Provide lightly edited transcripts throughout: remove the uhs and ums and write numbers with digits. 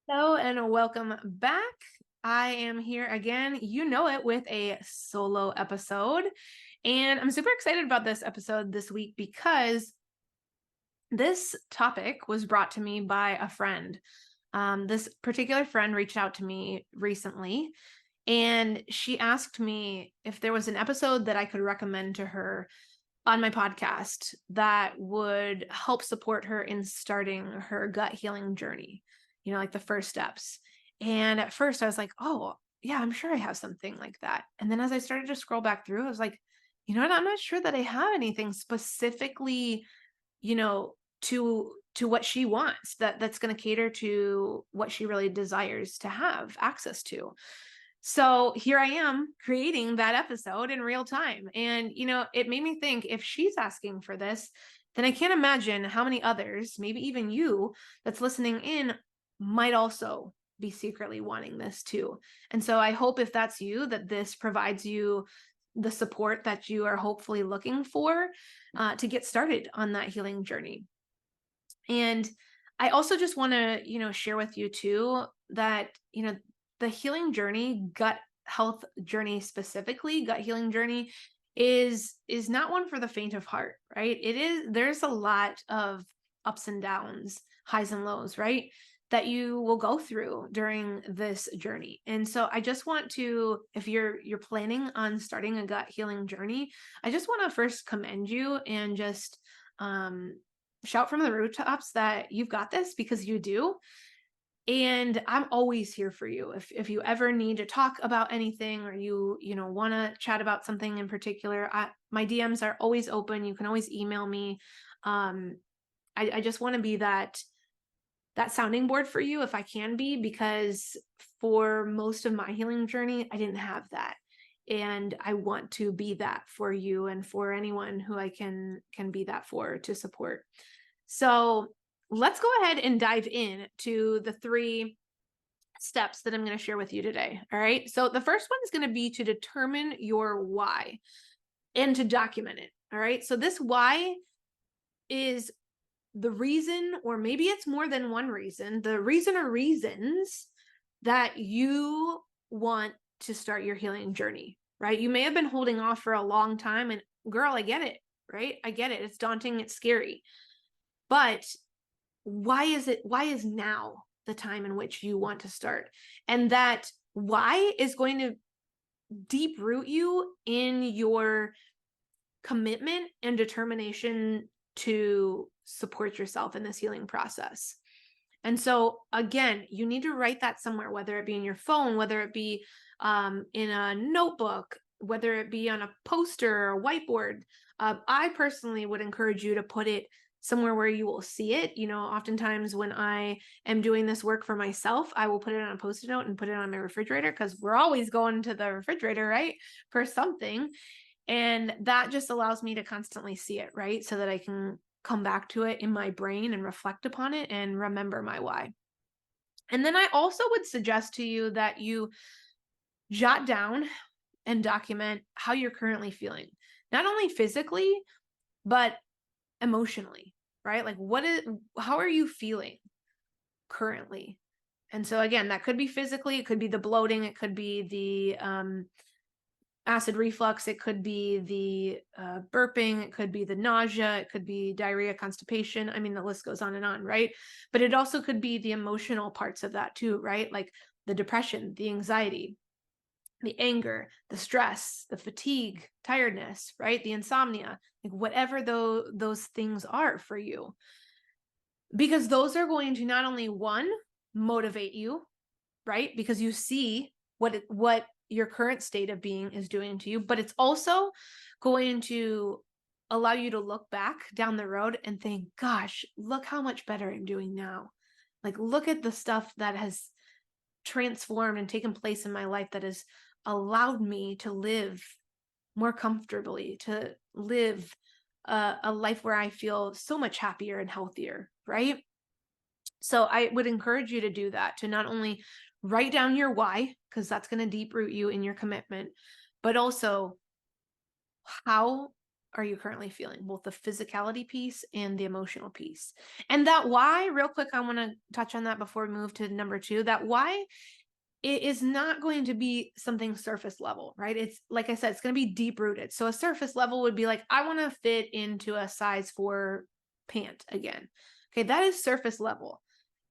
Hello and welcome back. I am here again, you know it, with a solo episode. And I'm super excited about this episode this week because this topic was brought to me by a friend. This particular friend reached out to me recently and she asked me if there was an episode that I could recommend to her on my podcast that would help support her in starting her gut healing journey, like the first steps. And at first I was like, oh, yeah, I'm sure I have something like that. And then as I started to scroll back through, I was like, you know what? I'm not sure that I have anything specifically, to what she wants that's going to cater to what she really desires to have access to. So here I am creating that episode in real time. And, it made me think if she's asking for this, then I can't imagine how many others, maybe even you that's listening in, might also be secretly wanting this too. And so I hope if that's you, that this provides you the support that you are hopefully looking for to get started on that healing journey. And I also just want to, share with you too that, the healing journey, gut health journey specifically, gut healing journey is not one for the faint of heart, right? There's a lot of ups and downs, highs and lows, right? That you will go through during this journey. And so I just want to, if you're planning on starting a gut healing journey, I just want to first commend you and just shout from the rooftops that you've got this, because you do. And I'm always here for you. If you ever need to talk about anything, or you want to chat about something in particular, my DMs are always open. You can always email me. Um, I just want to be that sounding board for you if I can be, because for most of my healing journey, I didn't have that. And I want to be that for you and for anyone who I can be that for, to support. So let's go ahead and dive in to the 3 steps that I'm going to share with you today. All right. So the first one is going to be to determine your why and to document it. All right. So this why is the reason, or maybe it's more than one reason, the reason or reasons that you want to start your healing journey, right? You may have been holding off for a long time, and girl, I get it, right? I get it. It's daunting, it's scary. But why is now the time in which you want to start? And that why is going to deep root you in your commitment and determination to support yourself in this healing process. And so again, you need to write that somewhere, whether it be in your phone, whether it be in a notebook, whether it be on a poster or a whiteboard. I personally would encourage you to put it somewhere where you will see it. Oftentimes when I am doing this work for myself, I will put it on a post-it note and put it on my refrigerator, because we're always going to the refrigerator, right? For something. And that just allows me to constantly see it, right? So that I can come back to it in my brain and reflect upon it and remember my why. And then I also would suggest to you that you jot down and document how you're currently feeling, not only physically, but emotionally, right? Like how are you feeling currently? And so again, that could be physically, it could be the bloating, it could be the acid reflux, it could be the burping, it could be the nausea, it could be diarrhea, constipation. I mean, the list goes on and on, right? But it also could be the emotional parts of that too, right? Like the depression, the anxiety, the anger, the stress, the fatigue, tiredness, right? The insomnia, like whatever those things are for you. Because those are going to not only, one, motivate you, right? Because you see what your current state of being is doing to you, but it's also going to allow you to look back down the road and think, gosh, look how much better I'm doing now. Like, look at the stuff that has transformed and taken place in my life that has allowed me to live more comfortably, to live a life where I feel so much happier and healthier, right? So I would encourage you to do that, to not only write down your why, because that's going to deep root you in your commitment, but also how are you currently feeling? Both the physicality piece and the emotional piece. And that why, real quick, I want to touch on that before we move to number 2. That why, it is not going to be something surface level, right? It's like I said, it's going to be deep rooted. So a surface level would be like, I want to fit into a size 4 pant again. Okay, that is surface level.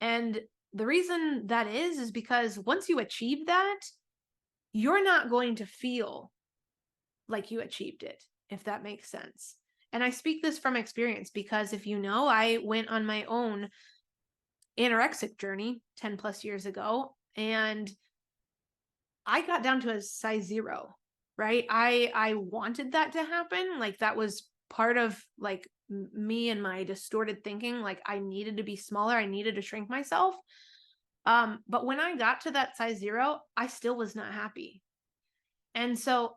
And the reason that is because once you achieve that, you're not going to feel like you achieved it, if that makes sense. And I speak this from experience because if you know, I went on my own anorexic journey 10 plus years ago, and I got down to a size 0, right? I wanted that to happen. Like that was part of like me and my distorted thinking. Like I needed to be smaller. I needed to shrink myself. But when I got to that size 0, I still was not happy. And so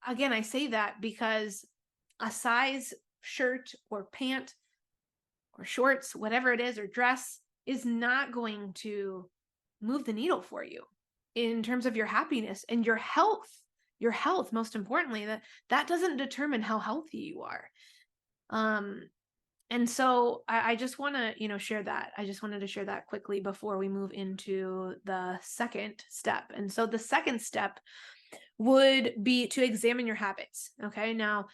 again, I say that because a size shirt or pant or shorts, whatever it is, or dress is not going to move the needle for you in terms of your happiness and your health, most importantly. That doesn't determine how healthy you are. And so I just want to, share that. I just wanted to share that quickly before we move into the second step. And so the second step would be to examine your habits. Okay. Now,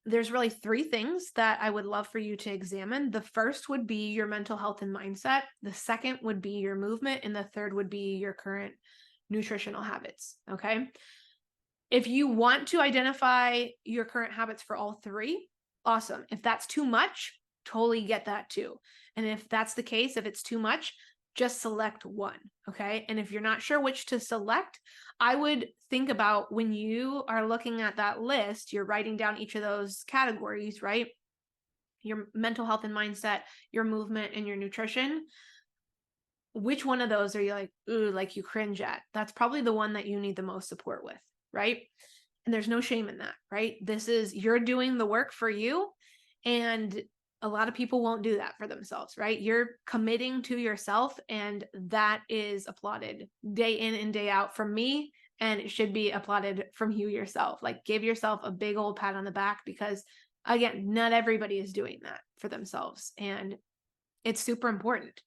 there's really 3 things that I would love for you to examine. The first would be your mental health and mindset. The second would be your movement. And the third would be your current nutritional habits. Okay. If you want to identify your current habits for all 3, awesome. If that's too much, totally get that too. And if that's the case, if it's too much, just select one. Okay. And if you're not sure which to select, I would think about when you are looking at that list, you're writing down each of those categories, right? Your mental health and mindset, your movement, and your nutrition. Which one of those are you like, ooh, like you cringe at? That's probably the one that you need the most support with, right? And there's no shame in that, right? You're doing the work for you. And a lot of people won't do that for themselves, right? You're committing to yourself, and that is applauded day in and day out from me. And it should be applauded from you yourself. Like give yourself a big old pat on the back because again, not everybody is doing that for themselves. And it's super important.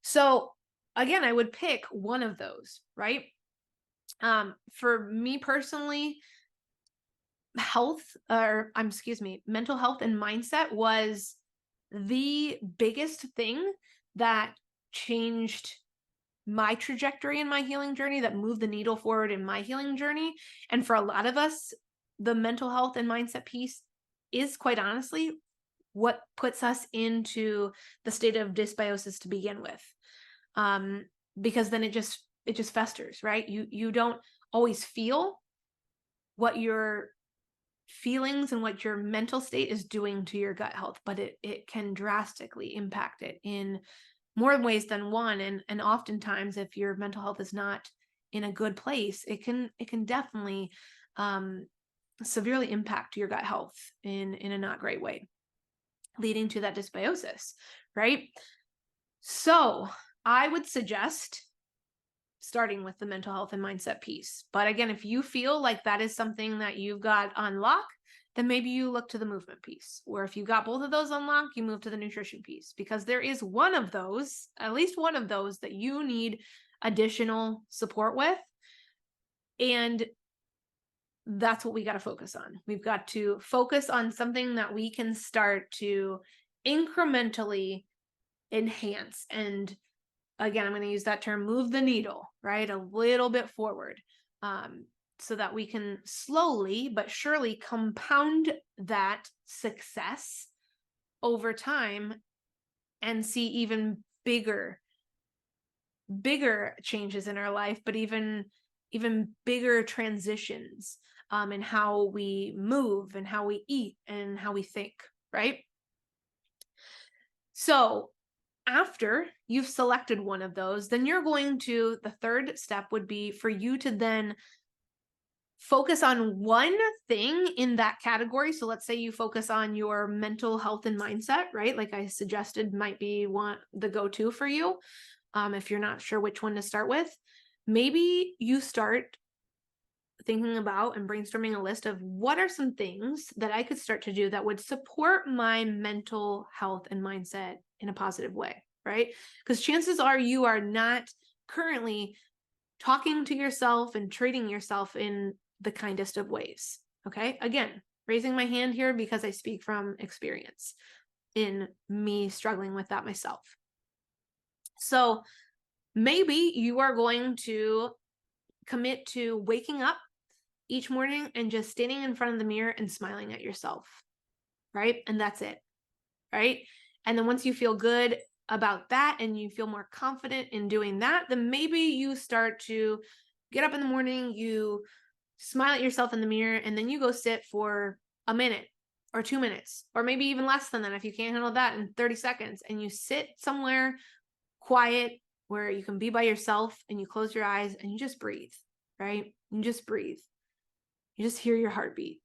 So again, I would pick one of those, right? For me personally, mental health and mindset was the biggest thing that changed my trajectory in my healing journey, that moved the needle forward in my healing journey. And for a lot of us, the mental health and mindset piece is quite honestly what puts us into the state of dysbiosis to begin with. Because then it just festers, right? You don't always feel what your feelings and what your mental state is doing to your gut health, but it can drastically impact it in more ways than one. And oftentimes if your mental health is not in a good place, it can definitely severely impact your gut health in a not great way, leading to that dysbiosis, right? So I would suggest starting with the mental health and mindset piece. But again, if you feel like that is something that you've got on lock, then maybe you look to the movement piece. Or if you got both of those on lock, you move to the nutrition piece, because there is one of those, at least one of those, that you need additional support with. And that's what we got to focus on. We've got to focus on something that we can start to incrementally enhance. And again, I'm going to use that term, move the needle, right? A little bit forward, so that we can slowly but surely compound that success over time and see even bigger changes in our life, but even bigger transitions in how we move and how we eat and how we think, right? So after you've selected one of those, then the third step would be for you to then focus on one thing in that category. So let's say you focus on your mental health and mindset, right? Like I suggested might be the go-to for you. If you're not sure which one to start with, maybe you start thinking about and brainstorming a list of what are some things that I could start to do that would support my mental health and mindset in a positive way, right? Because chances are you are not currently talking to yourself and treating yourself in the kindest of ways. Okay. Again, raising my hand here because I speak from experience in me struggling with that myself. So maybe you are going to commit to waking up each morning and just standing in front of the mirror and smiling at yourself, right? And that's it, right? And then once you feel good about that and you feel more confident in doing that, then maybe you start to get up in the morning, you smile at yourself in the mirror, and then you go sit for a minute or 2 minutes, or maybe even less than that if you can't handle that, in 30 seconds. And you sit somewhere quiet where you can be by yourself and you close your eyes and you just breathe, right? You just breathe. You just hear your heartbeat.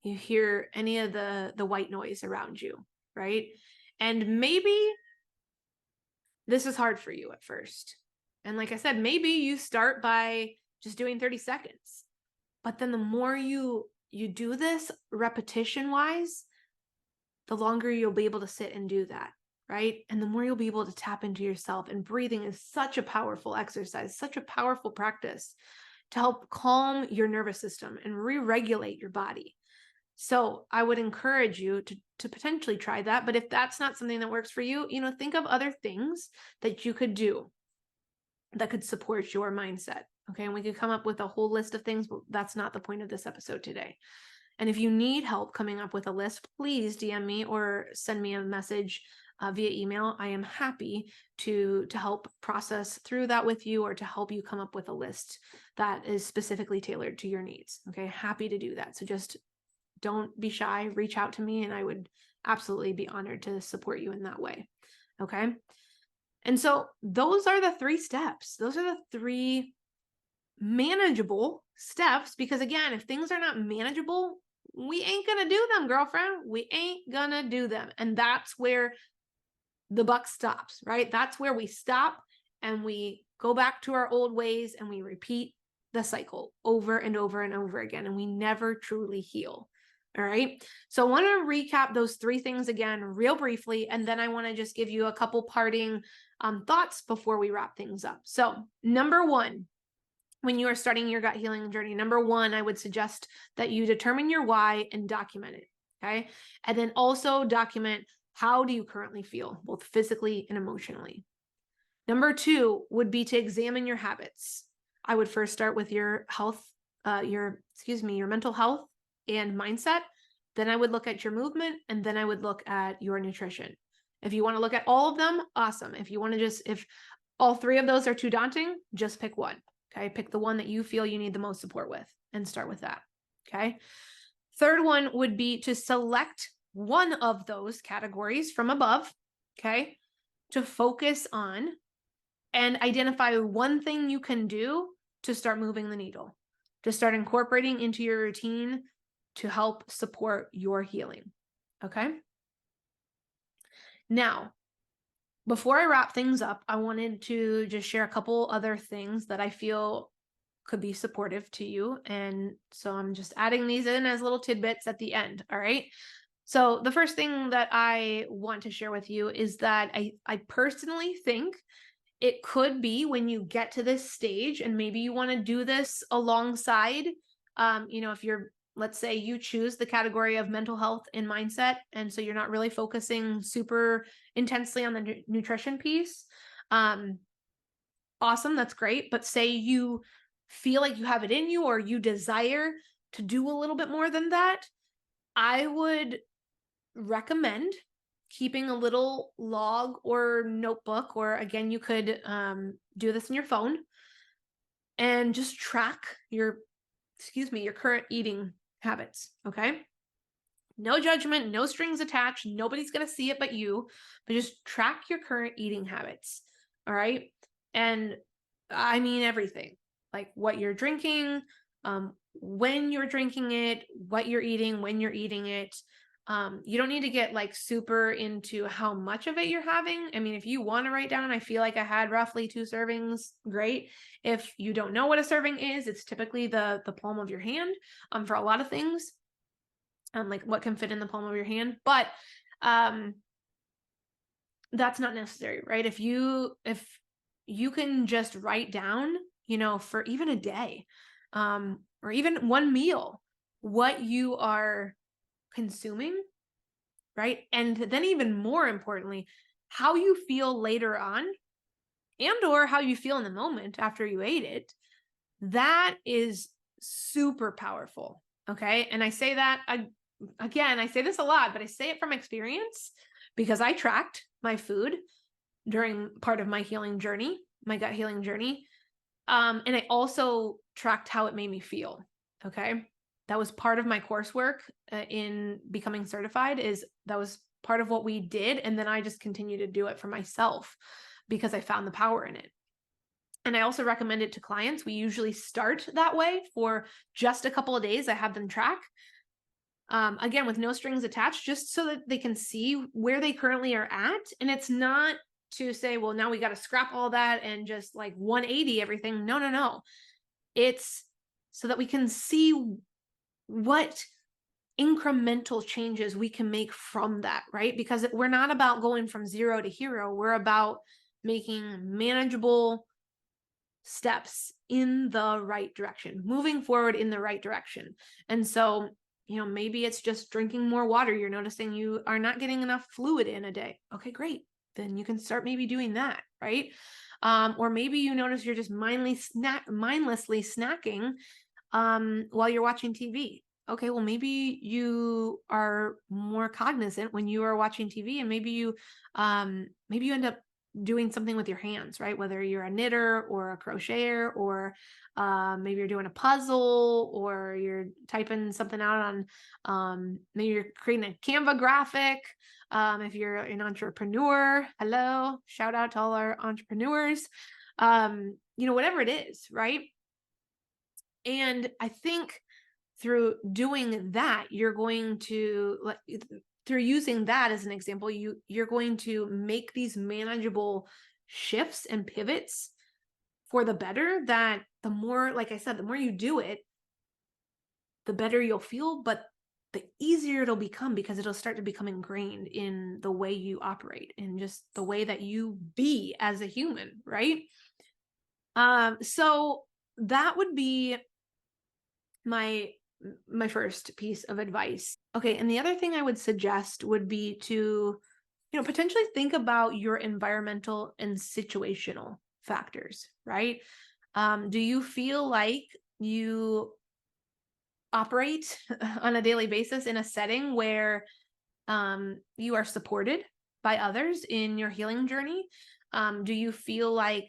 You hear any of the white noise around you, right? And maybe this is hard for you at first. And like I said, maybe you start by just doing 30 seconds. But then the more you do this repetition wise, the longer you'll be able to sit and do that, right? And the more you'll be able to tap into yourself. And breathing is such a powerful exercise, such a powerful practice to help calm your nervous system and re-regulate your body. So I would encourage you to potentially try that. But if that's not something that works for you, think of other things that you could do that could support your mindset. Okay. And we could come up with a whole list of things, but that's not the point of this episode today. And if you need help coming up with a list, please DM me or send me a message via email. I am happy to help process through that with you, or to help you come up with a list that is specifically tailored to your needs. Okay. Happy to do that. So just don't be shy, reach out to me, and I would absolutely be honored to support you in that way. Okay. And so those are the 3 steps. Those are the 3 manageable steps, because again, if things are not manageable, we ain't going to do them, girlfriend. We ain't going to do them. And that's where the buck stops, right? That's where we stop and we go back to our old ways and we repeat the cycle over and over and over again. And we never truly heal. All right. So I want to recap those 3 things again, real briefly. And then I want to just give you a couple parting thoughts before we wrap things up. So number 1, when you are starting your gut healing journey, number 1, I would suggest that you determine your why and document it. Okay. And then also document, how do you currently feel, both physically and emotionally. Number 2 would be to examine your habits. I would first start with your health, your mental health and mindset. Then I would look at your movement, and then I would look at your nutrition. If you want to look at all of them, awesome. If you want to if all 3 of those are too daunting, just pick one. Okay. Pick the one that you feel you need the most support with and start with that. Okay. Third one would be to select one of those categories from above. Okay. To focus on and identify one thing you can do to start moving the needle, to start incorporating into your routine to help support your healing. Okay. Now, before I wrap things up, I wanted to just share a couple other things that I feel could be supportive to you. And so I'm just adding these in as little tidbits at the end. All right. So the first thing that I want to share with you is that I personally think it could be, when you get to this stage and maybe you want to do this alongside, if you're, let's say you choose the category of mental health and mindset, and so you're not really focusing super intensely on the nutrition piece. Awesome. That's great. But say you feel like you have it in you, or you desire to do a little bit more than that, I would recommend keeping a little log or notebook, or again, you could do this in your phone and just track your current eating habits. Okay. No judgment, no strings attached. Nobody's going to see it but you, but just track your current eating habits. All right. And I mean everything, like what you're drinking, when you're drinking it, what you're eating, when you're eating it, You don't need to get like super into how much of it you're having. I mean, if you want to write down, I feel like I had roughly 2 servings, great. If you don't know what a serving is, it's typically the palm of your hand for a lot of things, like what can fit in the palm of your hand. But that's not necessary, right? If you can just write down, for even a day, or even one meal, what you are consuming, right? And then even more importantly, how you feel later on, and or how you feel in the moment after you ate it, that is super powerful. Okay. And I say that again, I say this a lot, but I say it from experience because I tracked my food during part of my healing journey, my gut healing journey. And I also tracked how it made me feel. Okay. That was part of my coursework in becoming certified. That was part of what we did. And then I just continue to do it for myself because I found the power in it. And I also recommend it to clients. We usually start that way for just a couple of days. I have them track, again, with no strings attached, just so that they can see where they currently are at. And it's not to say, well, now we got to scrap all that and just like 180 everything. No, no, no. It's so that we can see what incremental changes we can make from that, right? Because we're not about going from 0 to hero. We're about making manageable steps in the right direction, moving forward in the right direction. And so, maybe it's just drinking more water. You're noticing you are not getting enough fluid in a day. Okay, great. Then you can start maybe doing that, right? Or maybe you notice you're just mindlessly snacking while you're watching TV. Okay, well, maybe you are more cognizant when you are watching TV, and maybe you end up doing something with your hands, right? Whether you're a knitter or a crocheter, or maybe you're doing a puzzle, or you're typing something out on, maybe you're creating a Canva graphic. If you're an entrepreneur, hello, shout out to all our entrepreneurs. Whatever it is, right? And I think through doing that, you're going to, like, through using that as an example, you're going to make these manageable shifts and pivots for the better, that the more, like I said, the more you do it, the better you'll feel, but the easier it'll become, because it'll start to become ingrained in the way you operate and just the way that you be as a human, right? So that would be my first piece of advice. Okay, and the other thing I would suggest would be to, potentially think about your environmental and situational factors, right? Do you feel like you operate on a daily basis in a setting where you are supported by others in your healing journey? Do you feel like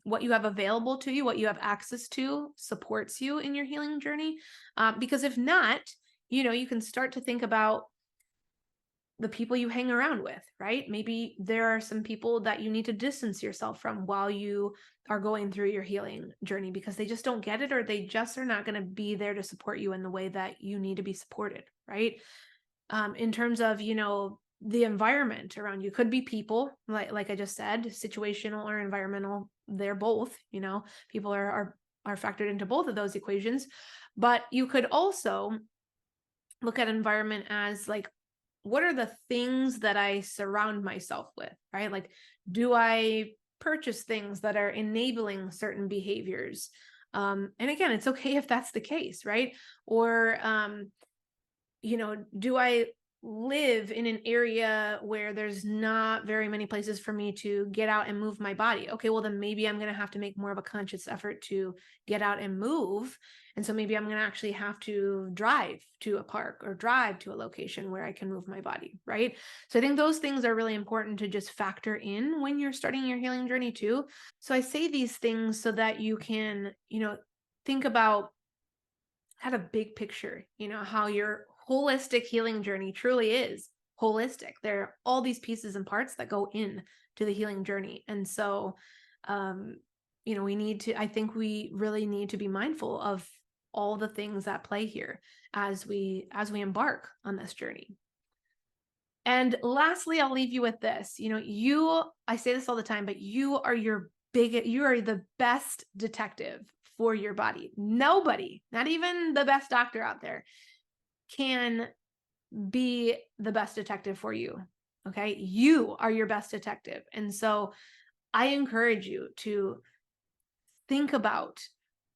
what you have available to you, what you have access to, supports you in your healing journey? Because if not, you can start to think about the people you hang around with, right? Maybe there are some people that you need to distance yourself from while you are going through your healing journey, because they just don't get it, or they just are not going to be there to support you in the way that you need to be supported, right? In terms of, the environment around you, could be people, like I just said, situational or environmental. They're both, people are factored into both of those equations. But you could also look at environment as like, what are the things that I surround myself with, right? Like, do I purchase things that are enabling certain behaviors? And again, it's okay if that's the case, right? Or, do I live in an area where there's not very many places for me to get out and move my body? Okay, well, then maybe I'm going to have to make more of a conscious effort to get out and move. And so maybe I'm going to actually have to drive to a park or drive to a location where I can move my body, right? So I think those things are really important to just factor in when you're starting your healing journey too. So I say these things so that you can, think about, had a big picture, how your holistic healing journey truly is holistic. There are all these pieces and parts that go in to the healing journey. And so, I think we really need to be mindful of all the things at play here as we embark on this journey. And lastly, I'll leave you with this. I say this all the time, but you are the best detective for your body. Nobody, not even the best doctor out there, can be the best detective for you. Okay. You are your best detective. And so I encourage you to think about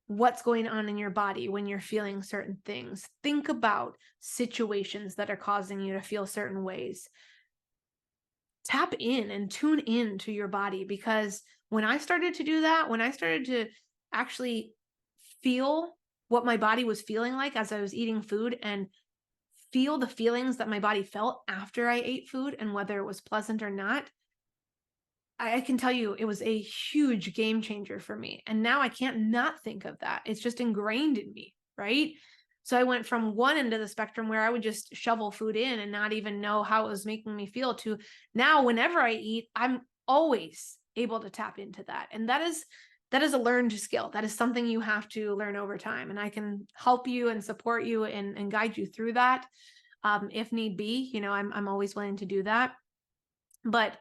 what's going on in your body when you're feeling certain things. Think about situations that are causing you to feel certain ways. Tap in and tune in to your body, because when I started to do that, when I started to actually feel what my body was feeling like as I was eating food, and feel the feelings that my body felt after I ate food and whether it was pleasant or not, I can tell you it was a huge game changer for me. And now I can't not think of that. It's just ingrained in me, right? So I went from one end of the spectrum where I would just shovel food in and not even know how it was making me feel, to now whenever I eat, I'm always able to tap into that. And that is a learned skill. That is something you have to learn over time. And I can help you and support you and guide you through that. If need be, I'm always willing to do that. But,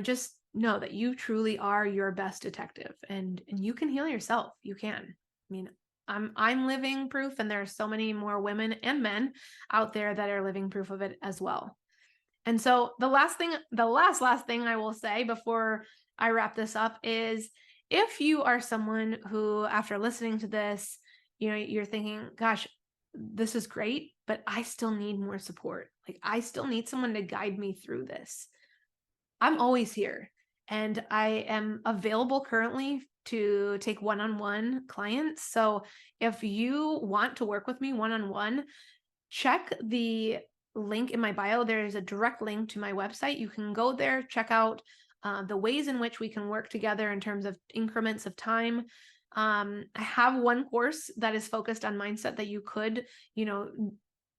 just know that you truly are your best detective, and you can heal yourself. You can. I mean, I'm living proof, and there are so many more women and men out there that are living proof of it as well. And so the last thing I will say before I wrap this up is, if you are someone who, after listening to this, you're thinking, gosh, this is great, but I still need more support. Like, I still need someone to guide me through this. I'm always here, and I am available currently to take one-on-one clients. So if you want to work with me one-on-one, check the link in my bio. There is a direct link to my website. You can go there, check out the ways in which we can work together in terms of increments of time. I have one course that is focused on mindset that you could,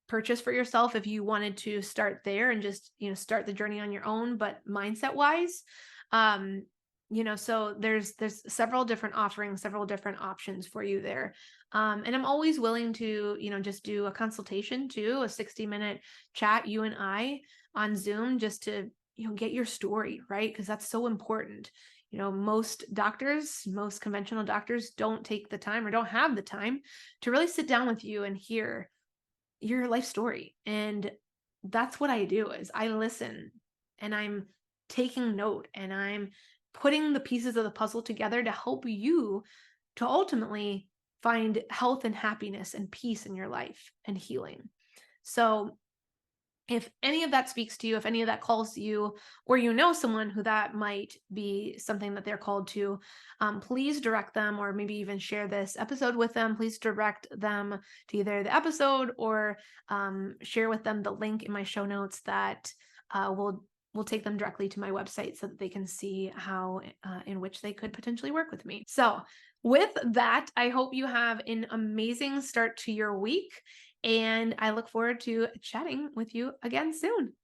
purchase for yourself if you wanted to start there and just, start the journey on your own, but mindset wise. So there's several different offerings, several different options for you there. And I'm always willing to, just do a consultation too, a 60-minute chat, you and I on Zoom, just to, get your story, right? Because that's so important. Most conventional doctors don't take the time or don't have the time to really sit down with you and hear your life story. And that's what I do, is I listen, and I'm taking note, and I'm putting the pieces of the puzzle together to help you to ultimately find health and happiness and peace in your life and healing. So if any of that speaks to you, if any of that calls to you, or someone who that might be something that they're called to, please direct them, or maybe even share this episode with them. Please direct them to either the episode, or share with them the link in my show notes that will take them directly to my website, so that they can see how in which they could potentially work with me. So with that, I hope you have an amazing start to your week, and I look forward to chatting with you again soon.